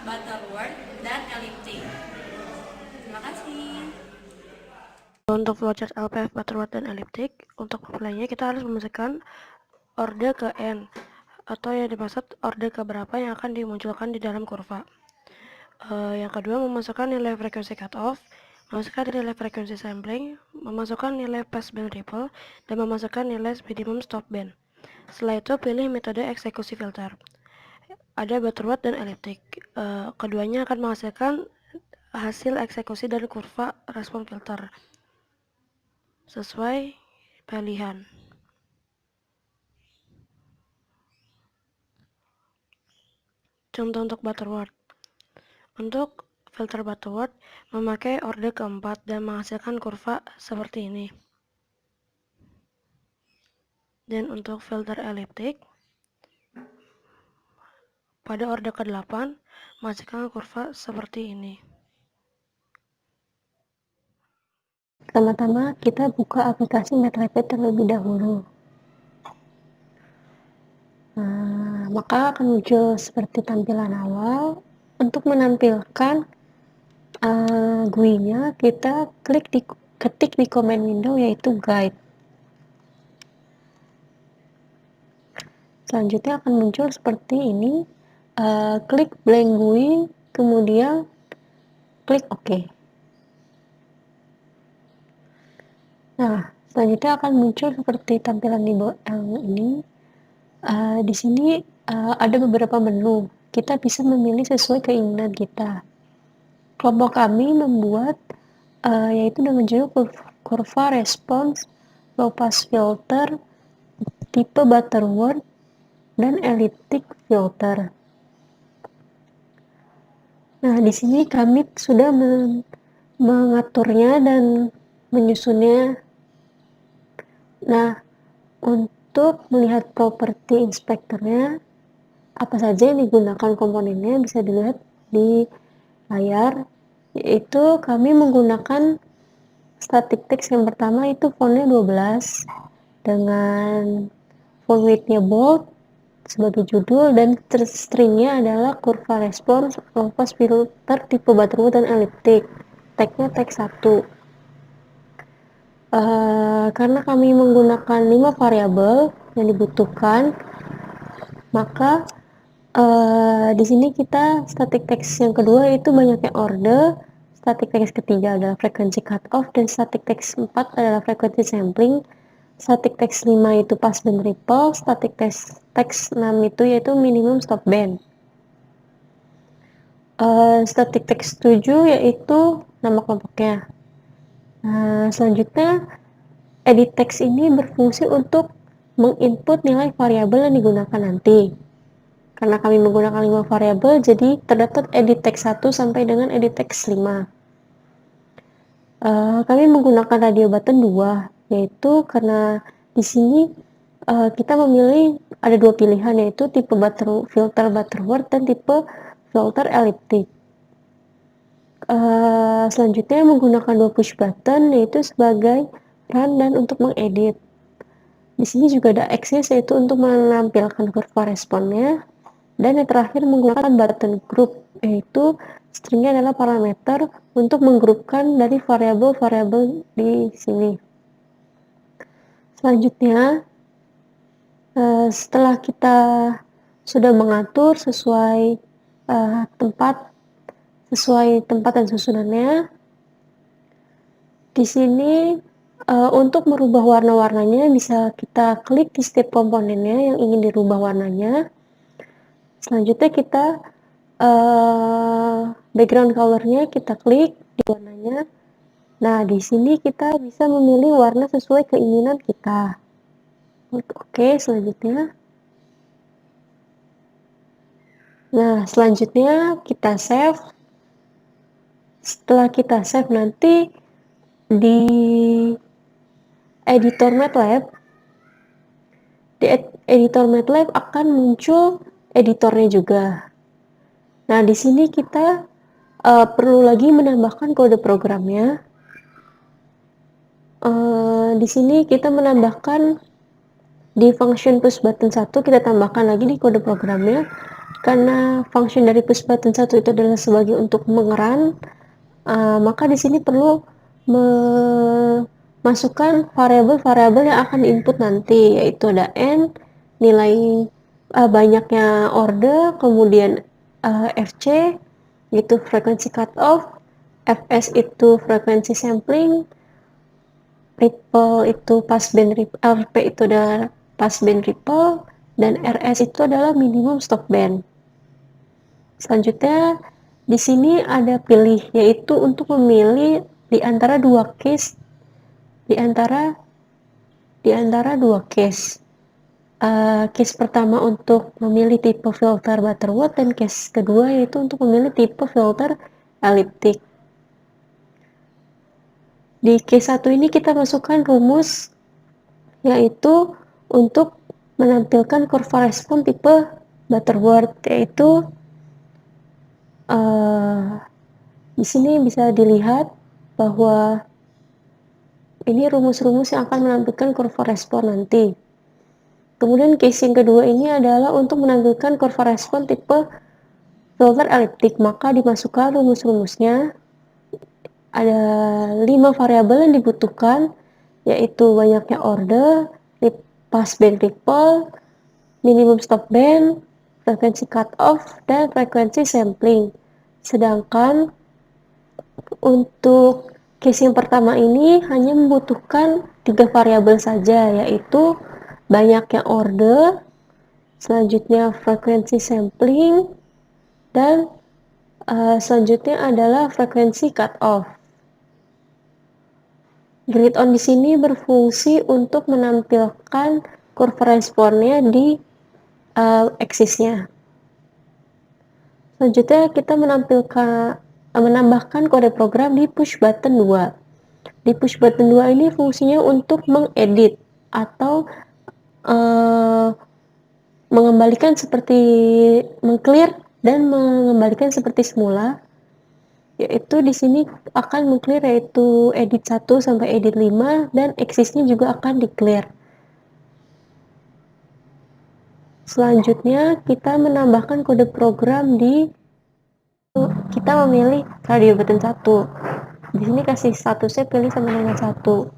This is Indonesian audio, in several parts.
butterworth, dan elliptic. Terima kasih. Untuk flowchart LPF, butterworth, dan elliptic, untuk memulainya kita harus memasukkan orde ke N, atau yang dimaksud orde keberapa yang akan dimunculkan di dalam kurva. Yang kedua, memasukkan nilai frekuensi cutoff, memasukkan nilai frekuensi sampling, memasukkan nilai passband ripple, dan memasukkan nilai minimum stop band. Setelah itu, pilih metode eksekusi filter. Ada butterworth dan elliptic. Keduanya akan menghasilkan hasil eksekusi dari kurva respon filter sesuai pilihan. Contoh untuk butterworth. Untuk filter butterworth memakai orde keempat dan menghasilkan kurva seperti ini. Dan untuk filter elliptic pada orde ke-8 menghasilkan kurva seperti ini. Pertama-tama kita buka aplikasi MATLAB terlebih dahulu. Maka akan muncul seperti tampilan awal. Untuk menampilkan GUI-nya, kita ketik di command window yaitu guide. Selanjutnya akan muncul seperti ini. Klik blank GUI, kemudian klik OK. Nah, selanjutnya akan muncul seperti tampilan di yang ini. Di sini ada beberapa menu. Kita bisa memilih sesuai keinginan kita. Kelompok kami membuat yaitu dengan judul kurva respons low pass filter tipe butterworth dan elliptic filter. Nah, di sini kami sudah mengaturnya dan menyusunnya. Nah, untuk melihat properti inspektornya, apa saja yang digunakan komponennya bisa dilihat di layar, yaitu kami menggunakan static text yang pertama itu fontnya 12 dengan font width-nya bold sebagai judul, dan stringnya adalah kurva respons low pass filter tipe butterworth dan elliptic. Tag-nya tag 1. Karena kami menggunakan 5 variabel yang dibutuhkan, maka di sini kita static text yang kedua itu banyaknya orde, static text ketiga adalah frekuensi cutoff, dan static text 4 adalah frekuensi sampling, static text 5 itu passband ripple, static text 6 itu yaitu minimum stop band. Static text 7 yaitu nama kelompoknya. Selanjutnya edit text ini berfungsi untuk menginput nilai variabel yang digunakan nanti. Karena kami menggunakan 5 variabel, jadi terdapat edit text 1 sampai dengan edit text 5. Kami menggunakan radio button 2, yaitu karena di sini kita memilih ada 2 pilihan, yaitu tipe filter butterworth dan tipe filter elliptic. Selanjutnya menggunakan 2 push button, yaitu sebagai run dan untuk mengedit. Di sini juga ada axis, yaitu untuk menampilkan kurva responnya. Dan yang terakhir menggunakan button group, yaitu stringnya adalah parameter untuk menggrupkan dari variabel-variabel di sini. Selanjutnya, setelah kita sudah mengatur sesuai tempat dan susunannya, di sini untuk merubah warna-warnanya bisa kita klik di setiap komponennya yang ingin dirubah warnanya. Selanjutnya kita background color-nya kita klik di warnanya. Nah, di sini kita bisa memilih warna sesuai keinginan kita. Oke, selanjutnya. Nah, selanjutnya kita save. Setelah kita save nanti di editor MATLAB akan muncul editornya juga. Nah, di sini kita perlu lagi menambahkan kode programnya. Di sini kita menambahkan di function push button 1, kita tambahkan lagi di kode programnya. Karena function dari push button 1 itu adalah sebagai untuk mengeran, maka di sini perlu memasukkan variabel-variabel yang akan diinput nanti, yaitu ada n, nilai banyaknya order, kemudian fc itu frekuensi cutoff, fs itu frekuensi sampling, ripple itu passband ripple, rp itu adalah passband ripple, dan rs itu adalah minimum stop band. Selanjutnya di sini ada pilih, yaitu untuk memilih di antara dua case, di antara dua case. Case pertama untuk memilih tipe filter Butterworth, dan case kedua yaitu untuk memilih tipe filter elliptic. Di case 1 ini kita masukkan rumus, yaitu untuk menampilkan kurva respon tipe Butterworth, yaitu di sini bisa dilihat bahwa ini rumus-rumus yang akan menampilkan kurva respon nanti. Kemudian case yang kedua ini adalah untuk menampilkan kurva respon tipe filter elliptic, maka dimasukkan rumus-rumusnya. Ada 5 variabel yang dibutuhkan, yaitu banyaknya order, passband ripple, minimum stop band, frekuensi cutoff, dan frekuensi sampling. Sedangkan untuk case yang pertama ini hanya membutuhkan 3 variabel saja, yaitu banyaknya order, selanjutnya frekuensi sampling, dan selanjutnya adalah frekuensi cutoff. Grid on di sini berfungsi untuk menampilkan kurva responnya di aksisnya. Selanjutnya kita menambahkan kode program di push button 2. Di push button 2 ini fungsinya untuk mengedit atau mengembalikan seperti mengclear dan mengembalikan seperti semula, yaitu di sini akan mengclear yaitu edit 1 sampai edit 5, dan aksisnya juga akan di-clear. Selanjutnya kita menambahkan kode program kita memilih radio button 1. Di sini kasih statusnya pilih sama dengan 1.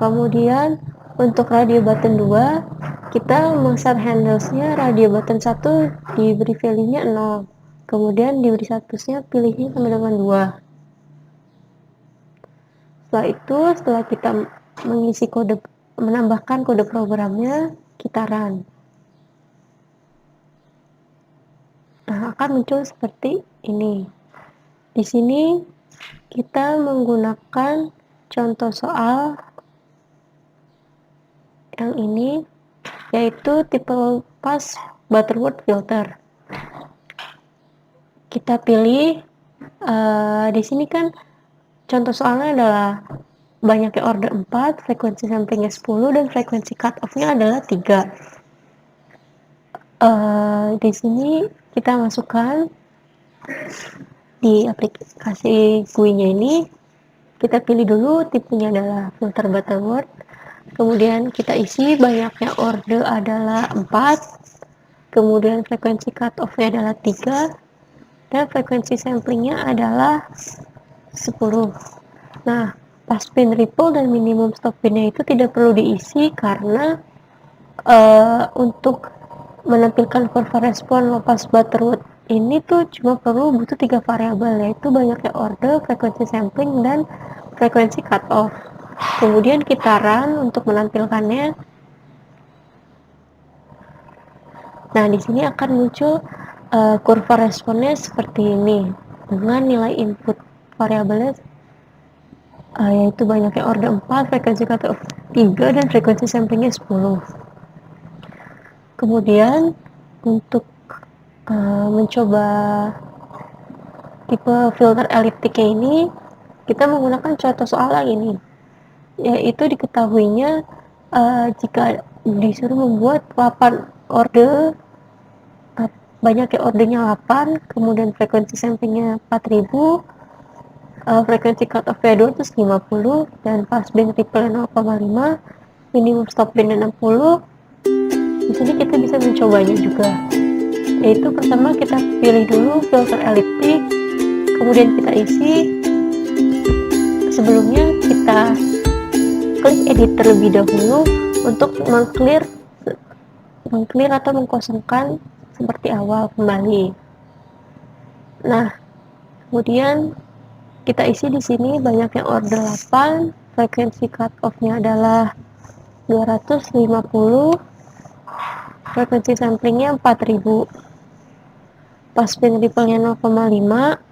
Kemudian untuk radio button 2 kita meng-set handlesnya radio button 1 diberi value-nya 0. Kemudian diberi statusnya pilihnya sama dengan 2. Setelah kita menambahkan kode programnya, kita run. Nah, akan muncul seperti ini. Di sini kita menggunakan contoh soal yang ini, yaitu tipe pass Butterworth filter. Kita pilih di sini kan contoh soalnya adalah banyaknya order 4, frekuensi samplingnya 10, dan frekuensi cutoff-nya adalah 3. Di sini kita masukkan di aplikasi GUI-nya ini, kita pilih dulu tipenya adalah filter Butterworth, kemudian kita isi banyaknya order adalah 4, kemudian frekuensi cutoff-nya adalah 3, dan frekuensi samplingnya adalah 10. Nah, passband ripple dan minimum stop band-nya itu tidak perlu diisi karena untuk menampilkan kurva respon pass Butterworth ini tuh cuma butuh 3 variabel, yaitu banyaknya order, frekuensi sampling, dan frekuensi cutoff. Kemudian kita run untuk menampilkannya. Nah, di sini akan muncul kurva responnya seperti ini dengan nilai input variabelnya yaitu banyaknya order 4, frekuensi cutoff 3, dan frekuensi samplingnya 10. Kemudian untuk mencoba tipe filter elliptiknya ini, kita menggunakan contoh soal yang ini, yaitu diketahuinya jika disuruh membuat 8 order, banyaknya ordernya 8, kemudian frekuensi samplingnya 4000, frekuensi cutoff-nya 250, dan passband ripple 0,5, minimum stop band 60, Di sini kita bisa mencobanya juga. Yaitu pertama kita pilih dulu filter elliptik, kemudian kita isi. Sebelumnya kita klik edit terlebih dahulu untuk mengclear atau mengkosongkan seperti awal kembali. Nah, kemudian kita isi di sini banyak yang order 8, frekuensi cut off-nya adalah 250, frekuensi samplingnya 4000, passband ripple-nya 0,5,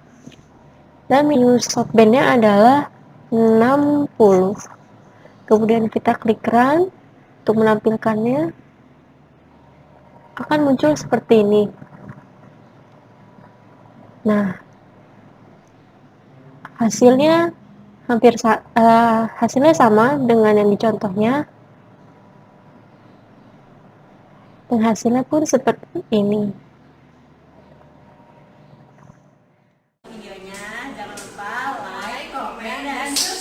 dan minus stopband-nya adalah 60. Kemudian kita klik run untuk menampilkannya, akan muncul seperti ini. Nah, hasilnya hasilnya sama dengan yang di contohnya, dan hasilnya pun seperti ini. Videonya jangan lupa like, komen, dan subscribe.